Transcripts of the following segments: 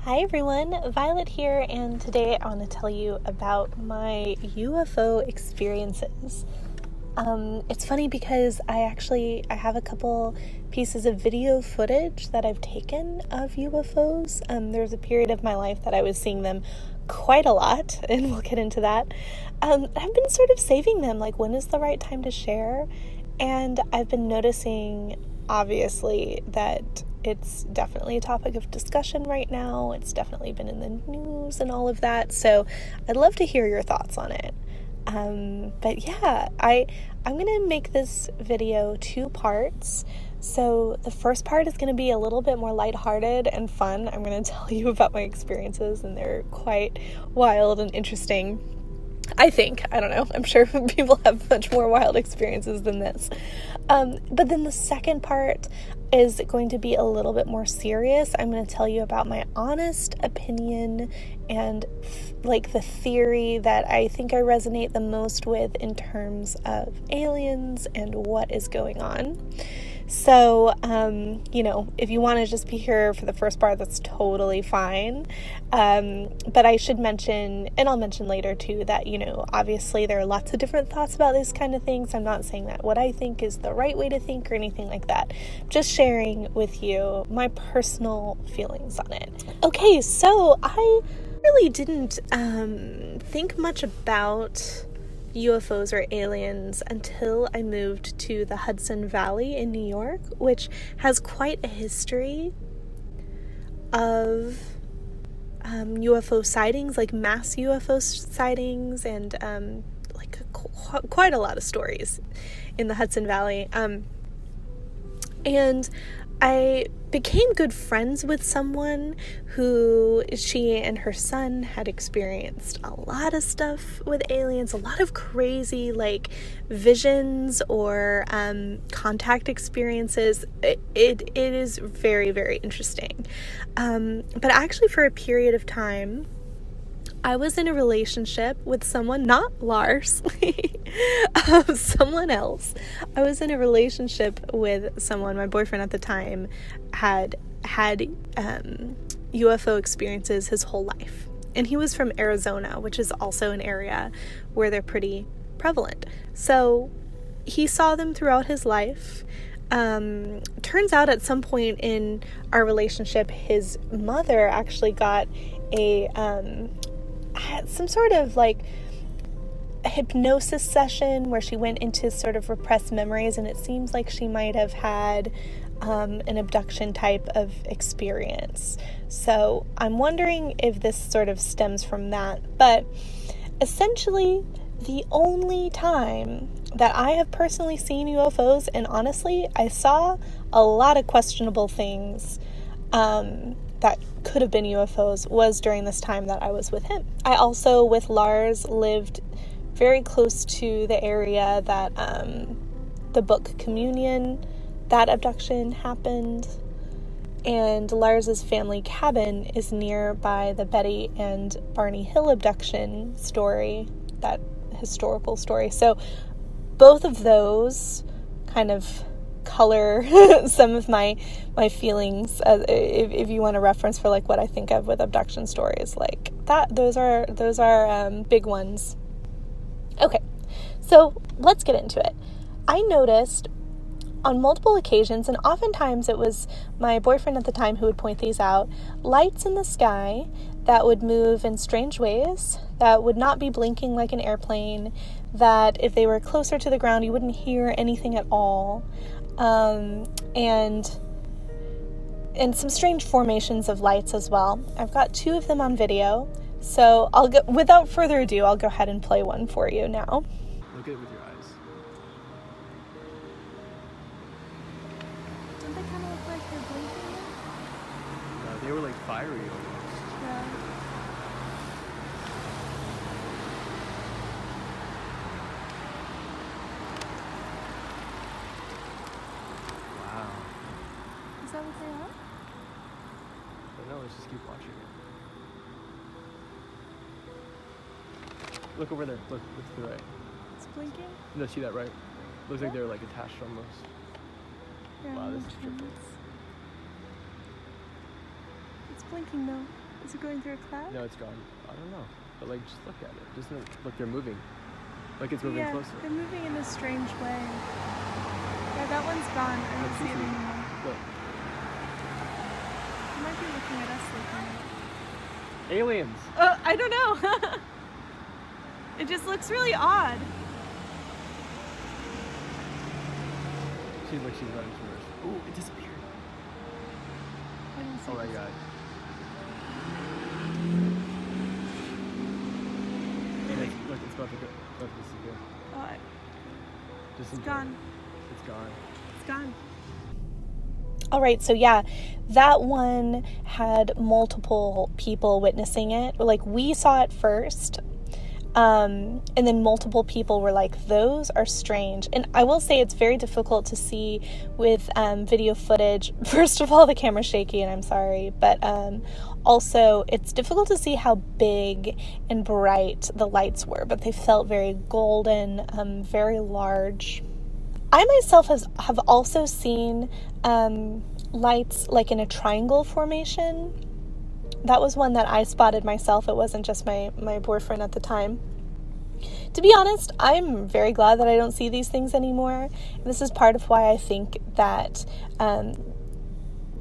Hi everyone, Violet here, and today I want to tell you about my UFO experiences. It's funny because I have a couple pieces of video footage that I've taken of UFOs. There was a period of my life that I was seeing them quite a lot, and we'll get into that. I've been sort of saving them, like when is the right time to share? And I've been noticing, obviously, that it's definitely a topic of discussion right now. It's definitely been in the news and all of that. So I'd love to hear your thoughts on it. But yeah, I'm going to make this video 2 parts. So the first part is going to be a little bit more lighthearted and fun. I'm going to tell you about my experiences, and they're quite wild and interesting. I think. I don't know. I'm sure people have much more wild experiences than this. But then the second part is going to be a little bit more serious. I'm going to tell you about my honest opinion and the theory that I think I resonate the most with in terms of aliens and what is going on. So, if you want to just be here for the first part, that's totally fine. But I should mention, and I'll mention later too, that, obviously there are lots of different thoughts about these kind of things. I'm not saying that what I think is the right way to think or anything like that. Just sharing with you my personal feelings on it. Okay, so I really didn't think much about UFOs or aliens until I moved to the Hudson Valley in New York, which has quite a history of UFO sightings, like mass UFO sightings, and quite a lot of stories in the Hudson Valley. And I became good friends with someone who, she and her son had experienced a lot of stuff with aliens, a lot of crazy visions or contact experiences. It is very, very interesting. But actually for a period of time, I was in a relationship with someone, not Lars, someone else. I was in a relationship with someone, my boyfriend at the time had UFO experiences his whole life. And he was from Arizona, which is also an area where they're pretty prevalent. So he saw them throughout his life. Turns out at some point in our relationship, his mother actually got some sort of a hypnosis session where she went into sort of repressed memories, and it seems like she might have had an abduction type of experience. So I'm wondering if this sort of stems from that. But essentially, the only time that I have personally seen UFOs, and honestly, I saw a lot of questionable things that could have been UFOs, was during this time that I was with him. I also, with Lars, lived very close to the area that the book Communion, that abduction happened. And Lars's family cabin is nearby the Betty and Barney Hill abduction story, that historical story. So both of those kind of color some of my feelings, if you want a reference for what I think of with abduction stories like that. Those are big ones. Okay, so let's get into it. I noticed on multiple occasions, and oftentimes it was my boyfriend at the time who would point these out, lights in the sky that would move in strange ways, that would not be blinking like an airplane, that if they were closer to the ground you wouldn't hear anything at all. And some strange formations of lights as well. I've got 2 of them on video, so without further ado, I'll go ahead and play one for you now. Look at it with your eyes. Don't they kind of look like they're blinking? They were fiery almost. Yeah. Wow. Is that what they are? But no, let's just keep watching it. Look over there. Look to the right. It's blinking? No, see that right? Looks like they're attached almost. Yeah, Wow, this is makes trippy. sense. It's blinking though. Is it going through a cloud? No, it's gone. I don't know. But like, just look at it. Just look, they're moving. Like it's moving Yeah, closer. they're moving in a strange way. Yeah, that one's gone. I don't see it anymore. Look. They might be looking at us looking at it. Aliens. I don't know. It just looks really odd. She's running towards us. Ooh, it disappeared. I don't see Oh my this. god. Look, it's about to disappear. Oh, Just it's enjoy it. gone. It's gone. It's gone. All right, so yeah, that one had multiple people witnessing it. Like, we saw it first, and then multiple people were like, those are strange. And I will say it's very difficult to see with video footage. First of all, the camera's shaky, and I'm sorry, but also it's difficult to see how big and bright the lights were, but they felt very golden, very large. I myself have also seen lights like in a triangle formation. That was one that I spotted myself. It wasn't just my boyfriend at the time. To be honest, I'm very glad that I don't see these things anymore. This is part of why I think that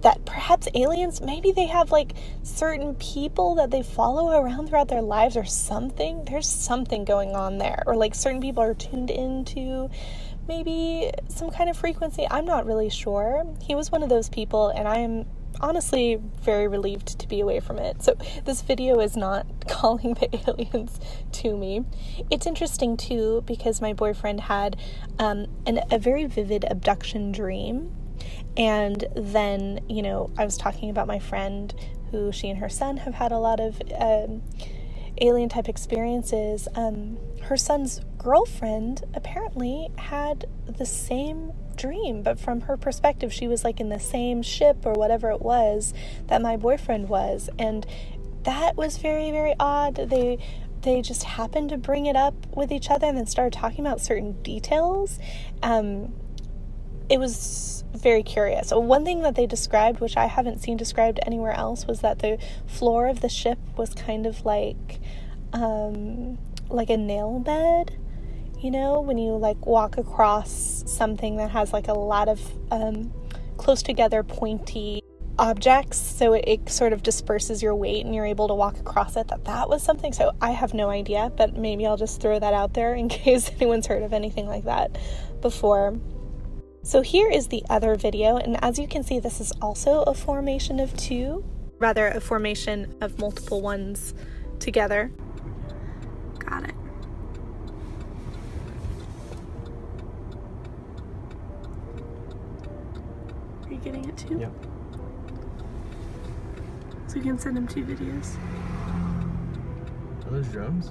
that perhaps aliens, maybe they have like certain people that they follow around throughout their lives or something. There's something going on there. Or like certain people are tuned into maybe some kind of frequency. I'm not really sure. He was one of those people, and I am honestly very relieved to be away from it. So this video is not calling the aliens to me. It's interesting too because my boyfriend had a very vivid abduction dream. And then, you know, I was talking about my friend who she and her son have had a lot of alien type experiences. Her son's girlfriend apparently had the same dream, but from her perspective, she was like in the same ship or whatever it was that my boyfriend was. And that was very, very odd. They just happened to bring it up with each other and then started talking about certain details. It was very curious. So one thing that they described, which I haven't seen described anywhere else, was that the floor of the ship was kind of like a nail bed. You know, when you like walk across something that has like a lot of close together pointy objects, so it sort of disperses your weight and you're able to walk across it, that was something. So I have no idea, but maybe I'll just throw that out there in case anyone's heard of anything like that before. So here is the other video, and as you can see, this is also a formation of two, rather a formation of multiple ones together. Got it. Are you getting it too? Yep. So you can send him 2 videos. Are those drones?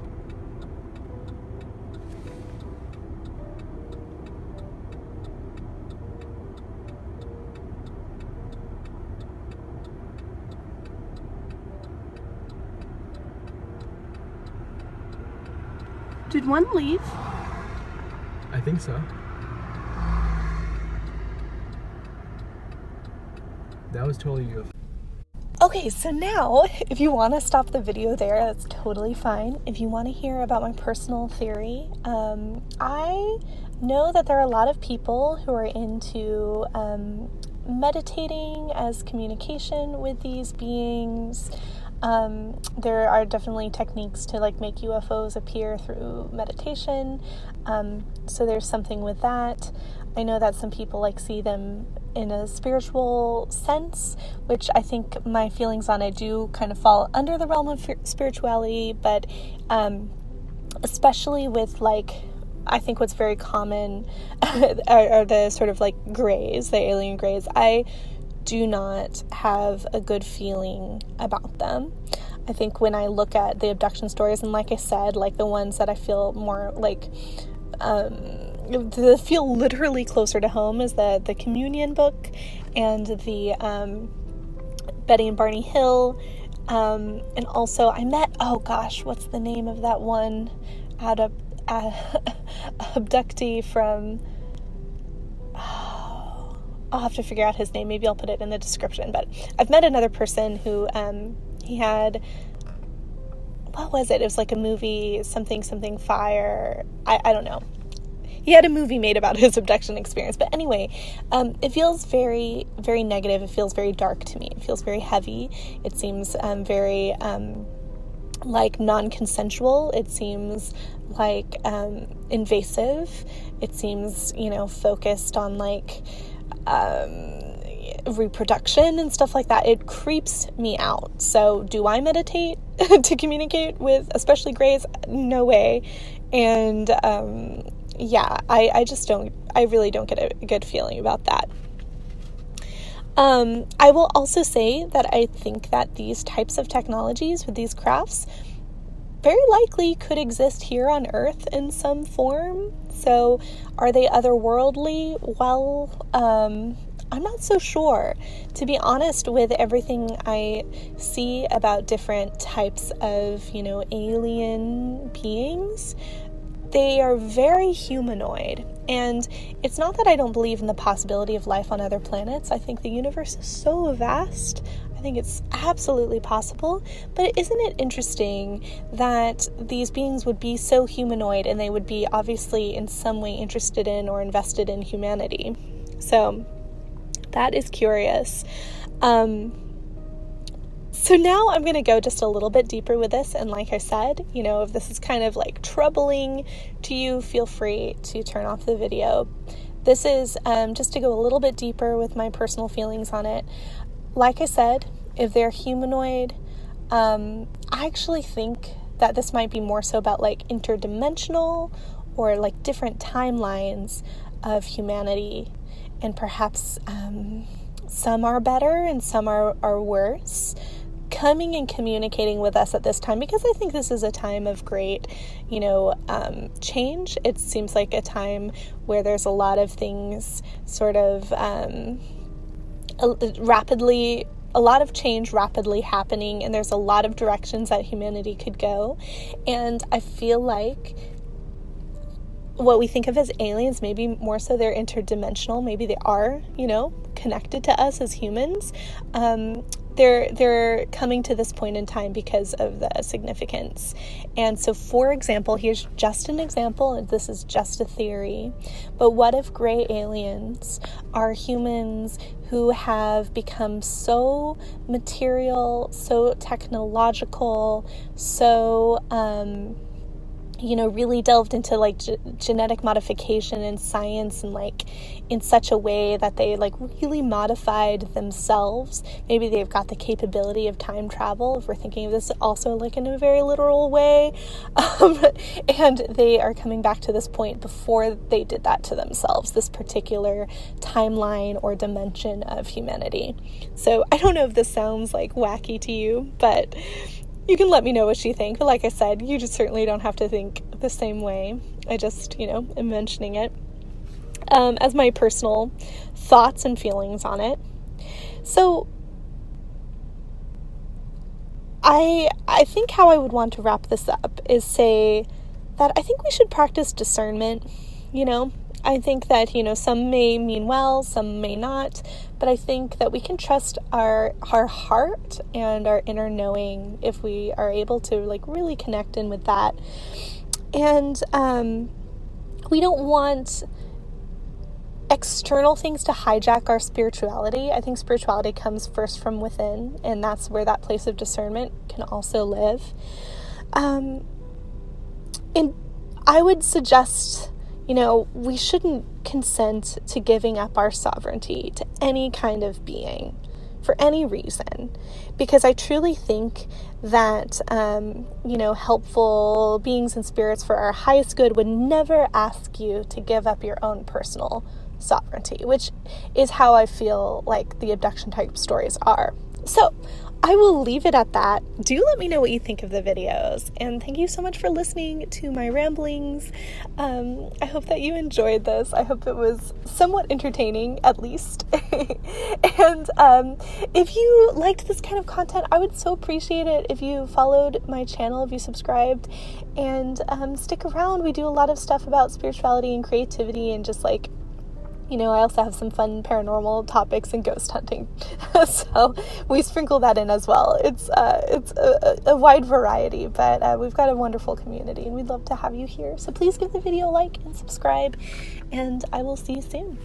Did one leave? I think so. That was totally UFO. Okay, so now, if you want to stop the video there, that's totally fine. If you want to hear about my personal theory, I know that there are a lot of people who are into meditating as communication with these beings. There are definitely techniques to like make UFOs appear through meditation. So there's something with that. I know that some people like see them in a spiritual sense, which I think my feelings on it do kind of fall under the realm of spirituality, but especially with like, I think what's very common are the sort of like grays, the alien grays. I do not have a good feeling about them. I think when I look at the abduction stories, and like I said, like the ones that I feel more like that feel literally closer to home is the Communion book and the Betty and Barney Hill, and also I met, oh gosh, what's the name of that one abductee from, I'll have to figure out his name. Maybe I'll put it in the description. But I've met another person who He had, what was it? It was like a movie, something fire. I don't know. He had a movie made about his abduction experience. But anyway, it feels very, very negative. It feels very dark to me. It feels very heavy. It seems very like non-consensual. It seems like invasive. It seems, focused on like reproduction and stuff like that. It creeps me out. So do I meditate to communicate with especially grays? No way. And I really don't get a good feeling about that. I will also say that I think that these types of technologies with these crafts very likely could exist here on Earth in some form. So are they otherworldly? Well, I'm not so sure. To be honest, with everything I see about different types of, alien beings, they are very humanoid. And it's not that I don't believe in the possibility of life on other planets. I think the universe is so vast. I think it's absolutely possible. But isn't it interesting that these beings would be so humanoid and they would be obviously in some way interested in or invested in humanity? So that is curious. So now I'm going to go just a little bit deeper with this. And like I said, if this is kind of like troubling to you, feel free to turn off the video. This is just to go a little bit deeper with my personal feelings on it. Like I said, if they're humanoid, I actually think that this might be more so about like interdimensional or like different timelines of humanity. And perhaps some are better and some are worse, coming and communicating with us at this time, because I think this is a time of great, change. It seems like a time where there's a lot of things sort of a lot of change rapidly happening, and there's a lot of directions that humanity could go. And I feel like what we think of as aliens, maybe more so they're interdimensional. Maybe they are, connected to us as humans. They're coming to this point in time because of the significance. And so, for example, here's just an example, and this is just a theory, but what if gray aliens are humans who have become so material, so technological, so really delved into like genetic modification and science, and like in such a way that they like really modified themselves. Maybe they've got the capability of time travel, if we're thinking of this also like in a very literal way, and they are coming back to this point before they did that to themselves, this particular timeline or dimension of humanity. So I don't know if this sounds like wacky to you, but you can let me know what you think. But like I said, you just certainly don't have to think the same way. I just, am mentioning it as my personal thoughts and feelings on it. So I think how I would want to wrap this up is say that I think we should practice discernment. I think that, some may mean well, some may not, but I think that we can trust our heart and our inner knowing if we are able to like really connect in with that. And we don't want external things to hijack our spirituality. I think spirituality comes first from within, and that's where that place of discernment can also live. And I would suggest, we shouldn't consent to giving up our sovereignty to any kind of being for any reason, because I truly think that, helpful beings and spirits for our highest good would never ask you to give up your own personal sovereignty, which is how I feel like the abduction type stories are. So I will leave it at that. Do let me know what you think of the videos, and thank you so much for listening to my ramblings. I hope that you enjoyed this. I hope it was somewhat entertaining, at least. And if you liked this kind of content, I would so appreciate it if you followed my channel, if you subscribed, and stick around. We do a lot of stuff about spirituality and creativity and just like I also have some fun paranormal topics and ghost hunting, so we sprinkle that in as well. It's a wide variety, but we've got a wonderful community, and we'd love to have you here. So please give the video a like and subscribe, and I will see you soon.